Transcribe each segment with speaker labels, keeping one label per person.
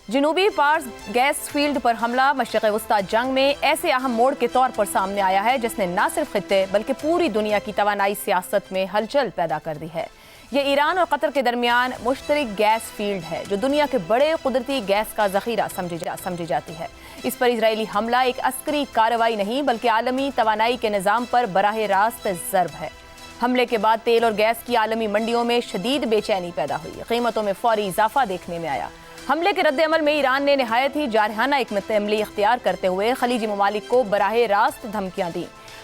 Speaker 1: جنوبی پارس gas field پر حملہ مشرق وسطی جنگ میں ایسے اہم موڑ کے طور پر سامنے آیا ہے جس نے نہ صرف خطے بلکہ پوری دنیا کی توانائی سیاست میں ہلچل پیدا کر دی ہے۔ یہ ایران اور قطر کے درمیان مشترک گیس فیلڈ ہے جو دنیا کے بڑے قدرتی گیس کا ذخیرہ سمجھی جاتی ہے۔ اس پر اسرائیلی حملہ ایک عسکری کارروائی نہیں بلکہ عالمی توانائی کے نظام پر براہ راست ضرب ہے۔ حملے کے بعد تیل اور گیس کی عالمی منڈیوں میں شدید بے چینی پیدا ہوئی، قیمتوں میں فوری اضافہ دیکھنے میں آیا۔ حملے کے رد عمل میں ایران نے نہایت ہی جارحانہ حکمت عملی اختیار کرتے ہوئے خلیجی ممالک کو براہ راست دھمکیاں دیں۔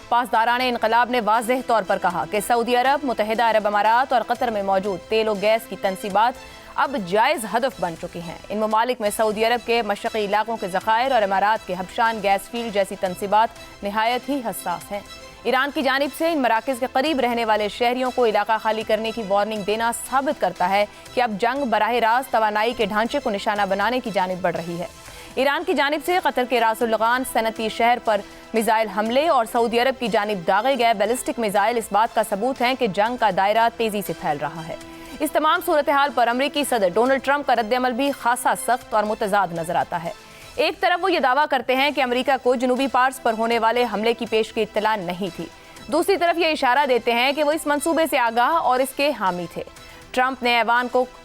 Speaker 1: پاسداران انقلاب نے واضح طور پر کہا کہ سعودی عرب، متحدہ عرب امارات اور قطر میں موجود تیل و گیس کی تنصیبات اب جائز ہدف بن چکی ہیں۔ ان ممالک میں سعودی عرب کے مشرقی علاقوں کے ذخائر اور امارات کے حبشان گیس فیلڈ جیسی تنصیبات نہایت ہی حساس ہیں۔ ایران کی جانب سے ان مراکز کے قریب رہنے والے شہریوں کو علاقہ خالی کرنے کی وارننگ دینا ثابت کرتا ہے کہ اب جنگ براہ راست توانائی کے ڈھانچے کو نشانہ بنانے کی جانب بڑھ رہی ہے۔ ایران کی جانب سے قطر کے راس الغان صنعتی شہر پر میزائل حملے اور سعودی عرب کی جانب داغے گئے بیلسٹک میزائل اس بات کا ثبوت ہیں کہ جنگ کا دائرہ تیزی سے پھیل رہا ہے۔ اس تمام صورتحال پر امریکی صدر ڈونلڈ ٹرمپ کا رد عمل بھی خاصا سخت اور متضاد نظر آتا ہے۔ ایک طرف وہ یہ دعویٰ کرتے ہیں کہ امریکہ کو جنوبی پارس پر ہونے والے حملے کی پیشگی اطلاع نہیں تھی، دوسری طرف یہ اشارہ دیتے ہیں کہ وہ اس منصوبے سے آگاہ اور اس کے حامی تھے۔ ٹرمپ نے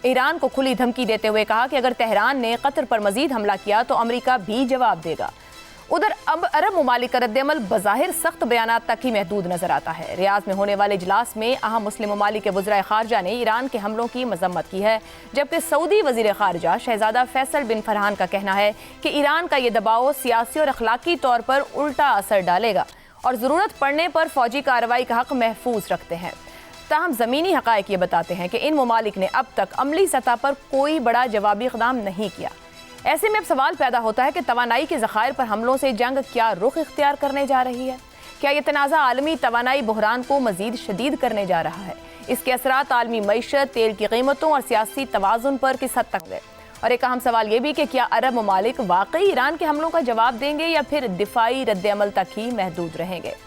Speaker 1: ایران کو کھلی دھمکی دیتے ہوئے کہا کہ اگر تہران نے قطر پر مزید حملہ کیا تو امریکہ بھی جواب دے گا۔ ادھر اب عرب ممالک کا رد عمل بظاہر سخت بیانات تک ہی محدود نظر آتا ہے۔ ریاض میں ہونے والے اجلاس میں اہم مسلم ممالک کے وزرائے خارجہ نے ایران کے حملوں کی مذمت کی ہے، جبکہ سعودی وزیر خارجہ شہزادہ فیصل بن فرحان کا کہنا ہے کہ ایران کا یہ دباؤ سیاسی اور اخلاقی طور پر الٹا اثر ڈالے گا اور ضرورت پڑنے پر فوجی کارروائی کا حق محفوظ رکھتے ہیں۔ تاہم زمینی حقائق یہ بتاتے ہیں کہ ان ممالک نے اب تک عملی سطح پر کوئی بڑا جوابی اقدام نہیں کیا۔ ایسے میں اب سوال پیدا ہوتا ہے کہ توانائی کے ذخائر پر حملوں سے جنگ کیا رخ اختیار کرنے جا رہی ہے؟ کیا یہ تنازع عالمی توانائی بحران کو مزید شدید کرنے جا رہا ہے؟ اس کے اثرات عالمی معیشت، تیل کی قیمتوں اور سیاسی توازن پر کس حد تک گئے؟ اور ایک اہم سوال یہ بھی کہ کیا عرب ممالک واقعی ایران کے حملوں کا جواب دیں گے یا پھر دفاعی رد عمل تک ہی محدود رہیں گے؟